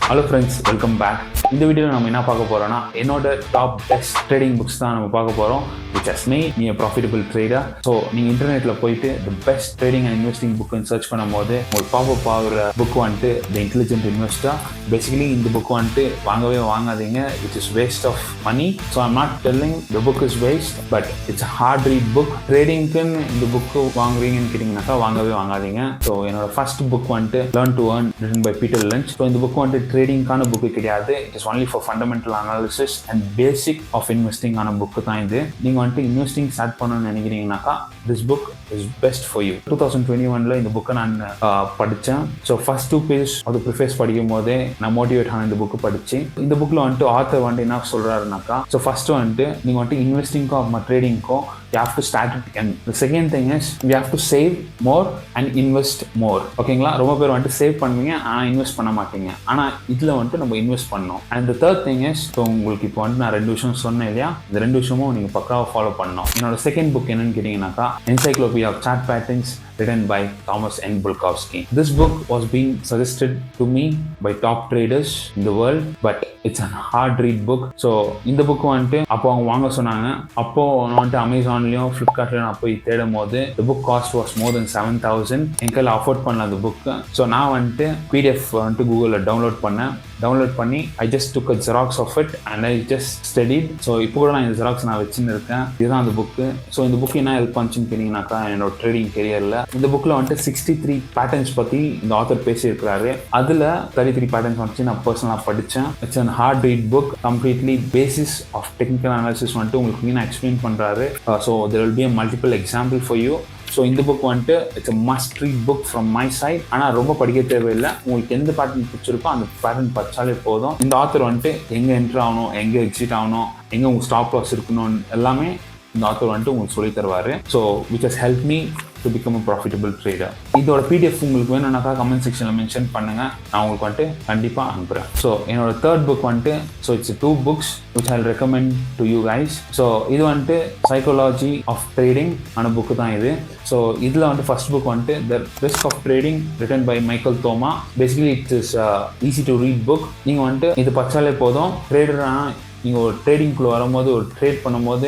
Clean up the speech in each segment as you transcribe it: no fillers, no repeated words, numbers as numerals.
Hello friends, welcome back. இந்த வீடியோல நம்ம என்ன பார்க்க போறோம்னா என்னோட டாப் பெஸ்ட் ட்ரேடிங் புக்ஸ் தான் நம்ம பார்க்க போறோம் which has made me a profitable trader. So நீங்க இன்டர்நெட்ல போயிட்டு the best trading and investing book ன்னு சர்ச் பண்ணும்போது உங்களுக்கு பாப்பப் ஆகுற புக் வந்துட்டு The Intelligent Investor. பேசிக்கலி இந்த புக் வந்துட்டு வாங்கவே வாங்காதீங்க, which is waste of money. So I'm not telling the book is waste, but it's a hard read book. ட்ரேடிங்க்குன்னு இந்த புக்கு வாங்குறீங்கன்னு கேட்டிங்கனாக்கா வாங்கவே வாங்காதீங்க. ஸோ என்னோட ஃபர்ஸ்ட் புக் வந்துட்டு Learn to Earn written by Peter Lynch. So இந்த book வந்துட்டு ட்ரேடிங்கான book கிடையாது, it is only for fundamental analysis and basic of investing ஆன புக்கு தான் இது. நீங்கள் வந்துட்டு இன்வெஸ்டிங் ஸ்டார்ட் பண்ணணும்னு நினைக்கிறீங்கனாக்கா this book is best for you. 2021 இந்த புக்கை நான் படித்தேன். ஸோ ஃபர்ஸ்ட் 2 pages அது ப்ரிஃபேஸ் படிக்கும் போதே நான் மோட்டிவேட் ஆன இந்த புக்கு படிச்சு. இந்த புக்கில் வந்துட்டு ஆத்தர் வந்துட்டு என்ன சொல்கிறாருனாக்கா, ஸோ ஃபர்ஸ்ட் வந்துட்டு நீங்கள் வந்துட்டு இன்வெஸ்டிங்க்கோ ட்ரேடிங்க்கோ you have to start it and the second thing is you have to save more and invest more. ஓகேங்களா, ரொம்ப பேர் வந்துட்டு சேவ் பண்ணுவீங்க ஆனால் இன்வெஸ்ட் பண்ண மாட்டீங்க, ஆனால் இதில் வந்துட்டு நம்ம இன்வெஸ்ட் பண்ணணும். And the third thing is, so உங்களுக்கு இப்போ வந்துட்டு நான் 2 விஷயம் சொன்னேன் இல்லையா, இந்த 2 விஷயமும் நீங்கள் பக்காவாக ஃபாலோ பண்ணணும். என்னோட செகண்ட் புக் என்னன்னு கேட்டிங்கனாக்கா Encyclopedia of Chart Patterns written by Thomas N. Bulkowski. This book was being suggested to me by top traders in the world, but it's a hard read book. So இந்த book வந்துட்டு அப்போ அவங்க வாங்க சொன்னாங்க. அப்போ நான் வந்துட்டு அமேசான்லையும் ஃப்ளிப்கார்ட்லையும் நான் போய் தேடும் போது the book cost was more than 7,000. என் கையில் அஃபோர்ட் பண்ணல அந்த புக்கு. ஸோ நான் வந்துட்டு PDF வந்துட்டு கூகுளில் டவுன்லோட் பண்ணி I just took a xerox of it and I just studied. So இப்போ கூட நான் இந்த xerox நான் வச்சுன்னு இருக்கேன். இதுதான் அந்த புக்கு. ஸோ இந்த புக்கு என்ன ஹெல்ப் பண்ணுச்சுன்னு கேட்டிங்கனாக்கா என்னோட ட்ரேடிங் கெரியரில் இந்த புக்கில் வந்துட்டு 63 பேட்டர்ன்ஸ் பற்றி இந்த ஆத்தர் பேசியிருக்கிறாரு. அதில் 33 பேட்டர்ன்ஸ் வந்துச்சு நான் பர்சனலாக படித்தேன். It's an hard read book, completely basis of technical analysis வந்துட்டு உங்களுக்கு நான் எக்ஸ்பிளைன் பண்ணுறாரு. So there will be a multiple example for you. So இந்த புக் வந்துட்டு it's a must read book from my side. ஆனால் ரொம்ப படிக்க தேவையில்லை, உங்களுக்கு எந்த பேட்டர்ன் பிடிச்சிருக்கோ அந்த பேட்டர்ன் படித்தாலே போதும். இந்த ஆத்தர் வந்துட்டு எங்கே என்ட்ரு ஆகணும், எங்கே எக்ஸிட் ஆகணும், எங்கே உங்கள் ஸ்டாப் லாஸ் இருக்கணும் எல்லாமே இந்த ஆத்தர் வந்துட்டு உங்களுக்கு சொல்லி தருவார். So which has helped me to become a profitable trader. இதோட PDF உங்களுக்கு வேணும்னாக்கா கமெண்ட் செக்ஷனில் மென்ஷன் பண்ணுங்கள், நான் உங்களுக்கு வந்துட்டு கண்டிப்பாக அனுப்புகிறேன். ஸோ என்னோட தேர்ட் புக் வந்துட்டு so it's 2 books which I'll recommend to you guys. So இது வந்துட்டு சைக்காலஜி ஆஃப் ட்ரேடிங் ஆன புக்கு தான் இது. ஸோ இதில் வந்துட்டு ஃபர்ஸ்ட் புக் வந்துட்டு The Risk of Trading written by Michael Thoma. Basically it is easy to read book. நீங்கள் வந்துட்டு இது படித்தாலே போதும். ட்ரேடராக நீங்கள் ஒரு ட்ரேடிங்குள்ளே வரும்போது ஒரு ட்ரேட் பண்ணும்போது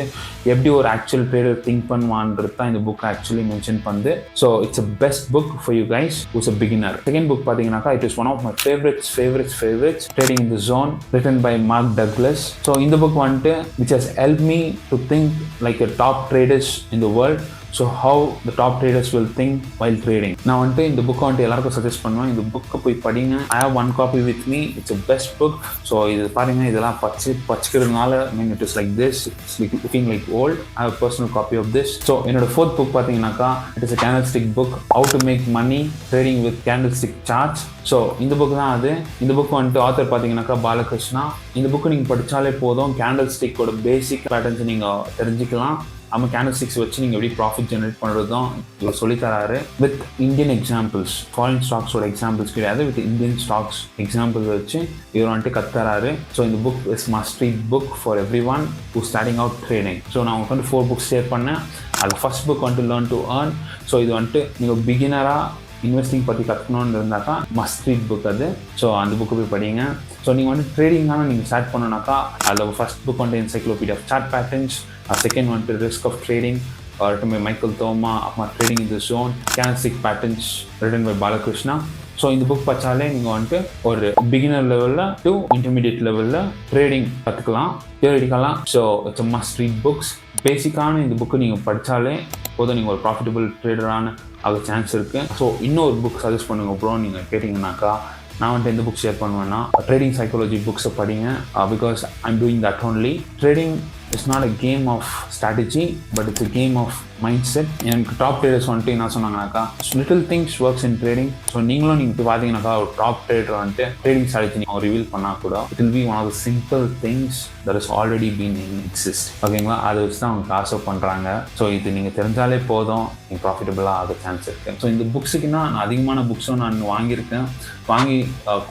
எப்படி ஒரு ஆக்சுவல் ட்ரேடர் திங்க் பண்ணுவான்றது தான் இந்த புக் ஆக்சுவலி மென்ஷன் பண்ணுது. So it's a best book for you guys who's a beginner. Second book பார்த்தீங்கன்னாக்கா it is one of my favourites trading the zone written by Mark Douglas. So இந்த book வந்துட்டு which has help me to think like a top traders in the world. So how the top traders will think while trading. நான் வந்துட்டு இந்த புக்கை வந்துட்டு எல்லாருக்கும் suggest பண்ணுவேன், இந்த புக்கை போய் படிங்க. I have 1 copy with me. It's a best book. So இது பாருங்கள், இதெல்லாம் படிச்சுக்கிறதுனால it is like this, it's like looking like old. I have personal copy of this. So என்னோட 4th புக் பார்த்தீங்கன்னாக்கா இட் இஸ் a candlestick book, how to make money trading with candlestick charts. So இந்த book தான் அது. இந்த book வந்துட்டு author பார்த்தீங்கன்னாக்கா பாலகிருஷ்ணா. இந்த புக்கு நீங்கள் படித்தாலே போதும், கேண்டல்ஸ்டிக்கோட பேசிக் பேட்டர்ன்ஸ் நீங்கள் தெரிஞ்சுக்கலாம். நம்ம கேண்டல்ஸ்டிக்ஸ் வச்சு நீங்கள் எப்படி ப்ராஃபிட் ஜென்ரேட் பண்ணுறது தான் இவர் சொல்லித்தராரு. வித் இந்தியன் எக்ஸாம்பிள்ஸ், ஃபாரின் ஸ்டாக்ஸோட எக்ஸாம்பிள்ஸ் கிடையாது, வித் இந்தியன் ஸ்டாக்ஸ் எக்ஸாம்பிள்ஸ் வச்சு இவர் வந்துட்டு கற்றுறாரு. ஸோ இந்த book is must read book for every one who starting out trading. So நான் உங்களுக்கு வந்து 4 books ஷேர் பண்ணேன். அது ஃபர்ஸ்ட் புக் வந்துட்டு Learn to Earn. ஸோ இது வந்துட்டு நீங்கள் பிகினராக இன்வெஸ்டிங் பற்றி கற்றுக்கணுன்னு இருந்தாக்கா மஸ்ட் ரீட் புக் அது. ஸோ அந்த புக்கு போய் படிங்க. ஸோ நீங்கள் வந்து ட்ரேடிங்கான நீங்கள் ஸ்டார்ட் பண்ணணுனாக்கா அதில் ஃபர்ஸ்ட் புக் வந்துட்டு Encyclopedia of Chart Patterns, second வந்துட்டு Risk of Trading written by Michael Thoma, அப்புறம் Trading in the Zone, Candlestick Patterns written by Balakrishna. So இந்த புக் படித்தாலே நீங்கள் வந்துட்டு ஒரு பிகினர் லெவலில் டு இன்டர்மீடியட் லெவலில் ட்ரேடிங் கற்றுக்கலாம் தியரிட்டிக்கலாக. So it's a must read books. பேசிக்கான இந்த புக்கு நீங்கள் படித்தாலே போதும், நீங்கள் ஒரு ப்ராஃபிட்டபிள் ட்ரேடரான ஆக சான்ஸ் இருக்குது. ஸோ இன்னொரு புக் சஜஸ்ட் பண்ணுங்க ப்ரோ நீங்கள் கேட்டிங்கனாக்கா நான் வந்துட்டு எந்த புக் ஷேர் பண்ணுவேன்னா ட்ரேடிங் சைக்காலஜி புக்ஸை படிங்க. Because I'm doing that only. Trading it's not a game of strategy, but it's a game of mindset. எனக்கு டாப் ட்ரேடர்ஸ் வந்துட்டு என்ன சொன்னாங்கனாக்கா little things works in trading. So நீங்களும் நீங்கள் இப்போ பார்த்தீங்கன்னாக்கா ஒரு டாப் ட்ரேடர் வந்துட்டு ட்ரேடிங் ஸ்ட்ராட்டஜி நீங்கள் ரிவீல் பண்ணால் கூட it will be one of the simple things that is already been in exist. ஓகேங்களா, அதை வச்சு தான் அவங்க காசு பண்ணுறாங்க. ஸோ இது நீங்கள் தெரிஞ்சாலே போதும், நீங்கள் ப்ராஃபிட்டபிளாக ஆக சான்ஸ் இருக்குது. ஸோ இந்த புக்ஸுக்குன்னா நான் அதிகமான புக்ஸும் நான் வாங்கி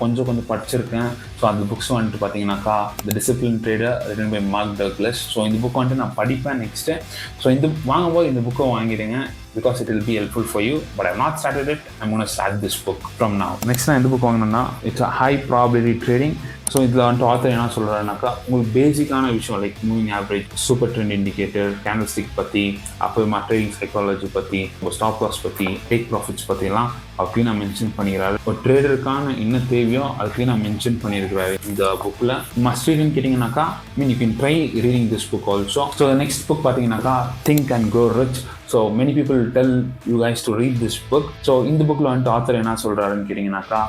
கொஞ்சம் படிச்சிருக்கேன். ஸோ அந்த புக்ஸ் வந்துட்டு பார்த்தீங்கன்னாக்கா The Disciplined Trader written by Mark Douglas. So இந்த புக் வந்துட்டு நான் படிப்பேன் நெக்ஸ்ட்டு. ஸோ இந்த வாங்கும்போது இந்த புக்கை வாங்கிடுங்க because it will be helpful for you, but I have not started it. I'm going to start this book from now. Next நான் இந்த புக் வாங்கினேன்னா இட்ஸ் a high probability trading. So இதில் வந்துட்டு ஆத்தர் என்ன சொல்கிறாருனாக்கா உங்களுக்கு பேசிக்கான விஷயம் like moving average, super trend indicator, candlestick பற்றி, அப்புறமா ட்ரேடிங் சைக்காலஜி பற்றி, ஸ்டாப் லாஸ் பற்றி, டேக் ப்ராஃபிட்ஸ் பற்றிலாம் அப்படின்னு நான் மென்ஷன் பண்ணிக்கிறாரு. ஒரு ட்ரேடருக்கான என்ன தேவையோ அதுக்கு நான் மென்ஷன் பண்ணியிருக்கிறாரு இந்த புக்கில். மஸ்ட் ரீட்னு கேட்டிங்கனாக்கா you can try reading this book also. So next book பார்த்தீங்கன்னாக்கா think and grow rich. So many people tell you guys to read this book. So இந்த புக்கில் வந்துட்டு ஆத்தர் என்ன சொல்கிறாருன்னு கேட்டிங்கனாக்கா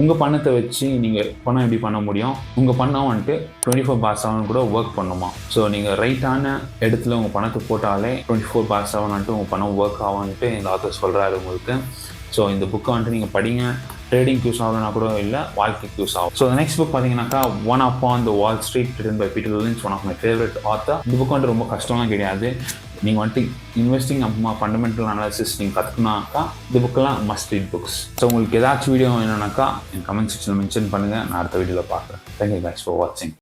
உங்கள் பணத்தை வச்சு நீங்கள் பணம் எப்படி பண்ண முடியும், உங்கள் பணம் வந்துட்டு 24/7 கூட ஒர்க் பண்ணுமா. ஸோ நீங்கள் ரைட்டான இடத்துல உங்கள் பணத்தை போட்டாலே 24/7 வந்துட்டு உங்கள் பணம் ஒர்க் ஆகும்ன்ட்டு இந்த ஆத்தர் சொல்கிறாரு உங்களுக்கு. ஸோ இந்த புக்கை வந்துட்டு நீங்கள் படிங்க. ட்ரேடிங் யூஸ் ஆகுதுன்னா கூட இல்லை, வாழ்க்கைக்கு யூஸ் ஆகும். ஸோ நெக்ஸ்ட் புக் பார்த்தீங்கன்னாக்கா one upon the Wall Street written by Peter Lynch, one of my favourite author. இந்த புக் வந்துட்டு ரொம்ப கஷ்டம்லாம் கிடையாது. நீங்கள் வந்துட்டு இன்வெஸ்டிங் அப்புறமா ஃபண்டமெண்டல் அனாலிசிஸ் நீங்கள் கற்றுக்கினாக்கா இந்த புக்கெல்லாம் மஸ்ட் ரீட் புக்ஸ். ஸோ உங்களுக்கு ஏதாச்சும் வீடியோ வேணும்னாக்கா என் கமெண்ட் செக்ஷனில் மென்ஷன் பண்ணுங்கள், நான் அடுத்த வீடியோவில் பார்க்குறேன். தேங்க்யூ கைஸ் ஃபார் வாட்சிங்.